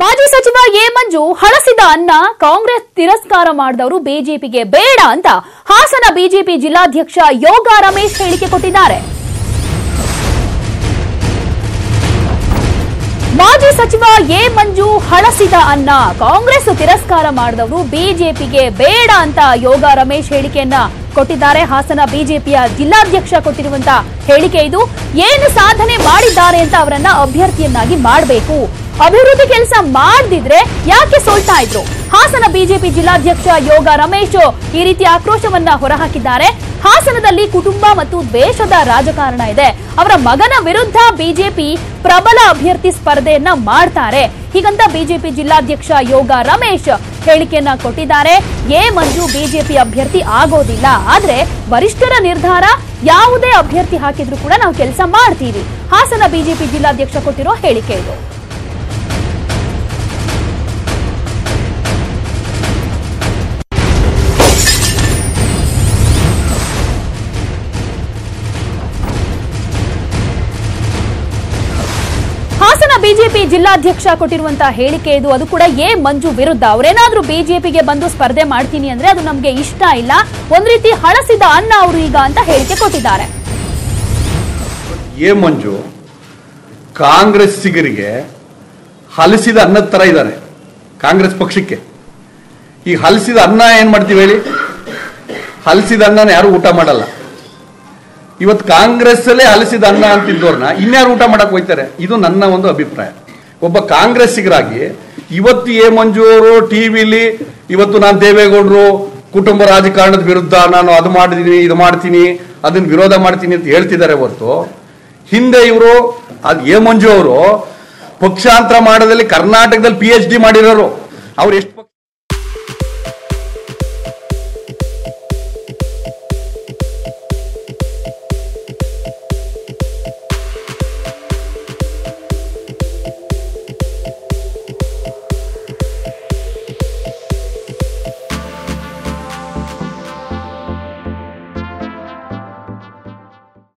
ಮಾಜಿ ಸಚಿವ ಎ ಮಂಜು ಹಳಸಿದ ಅನ್ನ ಕಾಂಗ್ರೆಸ್ ತಿರಸ್ಕಾರ ಮಾಡಿದವರು ಬಿಜೆಪಿಗೆ ಬೇಡ ಅಂತ ಹಾಸನ ಬಿಜೆಪಿ ಜಿಲ್ಲಾಧ್ಯಕ್ಷ ಯೋಗ ರಮೇಶ್ ಹೇಳಿಕೆ ಕೊಟ್ಟಿದ್ದಾರೆ. ಮಾಜಿ ಸಚಿವ ಎ ಮಂಜು ಹಳಸಿದ ಅನ್ನ ಕಾಂಗ್ರೆಸ್ ತಿರಸ್ಕಾರ ಮಾಡಿದವರು ಬಿಜೆಪಿಗೆ ಬೇಡ ಅಂತ ಯೋಗ ರಮೇಶ್ ಹೇಳಿಕೆಯನ್ನ ಕೊಟ್ಟಿದ್ದಾರೆ. ಹಾಸನ ಬಿಜೆಪಿಯ ಜಿಲ್ಲಾಧ್ಯಕ್ಷ ಕೊಟ್ಟಿರುವಂತಹ ಹೇಳಿಕೆ ಇದು. ಏನು ಸಾಧನೆ ಮಾಡಿದ್ದಾರೆ ಅಂತ ಅವರನ್ನ ಅಭ್ಯರ್ಥಿಯನ್ನಾಗಿ ಮಾಡಬೇಕು, ಅಭಿವೃದ್ಧಿ ಕೆಲಸ ಮಾಡದಿದ್ರೆ ಯಾಕೆ ಸೋಲ್ತಾ ಇದ್ರು. ಹಾಸನ ಬಿಜೆಪಿ ಜಿಲ್ಲಾಧ್ಯಕ್ಷ ಯೋಗ ರಮೇಶ್ ಈ ರೀತಿ ಆಕ್ರೋಶವನ್ನ ಹೊರಹಾಕಿದ್ದಾರೆ. ಹಾಸನದಲ್ಲಿ ಕುಟುಂಬ ಮತ್ತು ದ್ವೇಷದ ರಾಜಕಾರಣ ಇದೆ. ಅವರ ಮಗನ ವಿರುದ್ಧ ಬಿಜೆಪಿ ಪ್ರಬಲ ಅಭ್ಯರ್ಥಿ ಸ್ಪರ್ಧೆಯನ್ನ ಮಾಡ್ತಾರೆ. ಹೀಗಂತ ಬಿಜೆಪಿ ಜಿಲ್ಲಾಧ್ಯಕ್ಷ ಯೋಗ ರಮೇಶ್ ಹೇಳಿಕೆಯನ್ನ ಕೊಟ್ಟಿದ್ದಾರೆ. ಎ ಮಂಜು ಬಿಜೆಪಿ ಅಭ್ಯರ್ಥಿ ಆಗೋದಿಲ್ಲ, ಆದ್ರೆ ವರಿಷ್ಠರ ನಿರ್ಧಾರ, ಯಾವುದೇ ಅಭ್ಯರ್ಥಿ ಹಾಕಿದ್ರು ಕೂಡ ನಾವು ಕೆಲಸ ಮಾಡ್ತೀವಿ. ಹಾಸನ ಬಿಜೆಪಿ ಜಿಲ್ಲಾಧ್ಯಕ್ಷ ಕೊಟ್ಟಿರೋ ಹೇಳಿಕೆ ಇದು. ಹಾಸನ ಬಿಜೆಪಿ ಜಿಲ್ಲಾಧ್ಯಕ್ಷ ಕೊಟ್ಟಿರುವಂತಹ ಹೇಳಿಕೆ ಇದು. ಅದು ಕೂಡ ಎ ಮಂಜು ವಿರುದ್ಧ. ಅವರೇನಾದ್ರೂ ಬಿಜೆಪಿಗೆ ಬಂದು ಸ್ಪರ್ಧೆ ಮಾಡ್ತೀನಿ ಅಂದ್ರೆ ಅದು ನಮ್ಗೆ ಇಷ್ಟ ಇಲ್ಲ, ಒಂದ್ ರೀತಿ ಹಳಸಿದ ಅನ್ನ ಅವರು ಈಗ ಅಂತ ಹೇಳಿಕೆ ಕೊಟ್ಟಿದ್ದಾರೆ. ಎ ಮಂಜು ಕಾಂಗ್ರೆಸ್ಸಿಗರಿಗೆ ಹಲಸಿದ ಅನ್ನದ ತರ ಇದ್ದಾರೆ. ಕಾಂಗ್ರೆಸ್ ಪಕ್ಷಕ್ಕೆ ಈ ಹಲಸಿದ ಅನ್ನ ಏನ್ ಮಾಡ್ತೀವಿ ಹೇಳಿ? ಹಲಸಿದ ಅನ್ನನ ಯಾರು ಊಟ ಮಾಡಲ್ಲ. ಇವತ್ತು ಕಾಂಗ್ರೆಸ್ ಅಲ್ಲೇ ಹಲಸಿದ ಅನ್ನ ಅಂತಿದ್ದವ್ರನ್ನ ಇನ್ಯಾರು ಊಟ ಮಾಡಕ್ ಹೋಯ್ತಾರೆ? ಇದು ನನ್ನ ಒಂದು ಅಭಿಪ್ರಾಯ. ಒಬ್ಬ ಕಾಂಗ್ರೆಸ್ಸಿಗರಾಗಿ ಇವತ್ತು ಎ ಮಂಜು ಅವರು ಟಿವಿಲಿ ಇವತ್ತು ನಾನು ದೇವೇಗೌಡರು ಕುಟುಂಬ ರಾಜಕಾರಣದ ವಿರುದ್ಧ ನಾನು ಅದು ಮಾಡಿದೀನಿ, ಇದು ಮಾಡ್ತೀನಿ, ಅದನ್ನ ವಿರೋಧ ಮಾಡ್ತೀನಿ ಅಂತ ಹೇಳ್ತಿದ್ದಾರೆ ಹೊರತು ಹಿಂದೆ ಇವರು ಎ ಮಂಜು ಅವರು ಪಕ್ಷಾಂತರ ಮಾಡೋದಲ್ಲಿ ಕರ್ನಾಟಕದಲ್ಲಿ PhD ಮಾಡಿರೋರು. ಅವ್ರು ಎಷ್ಟು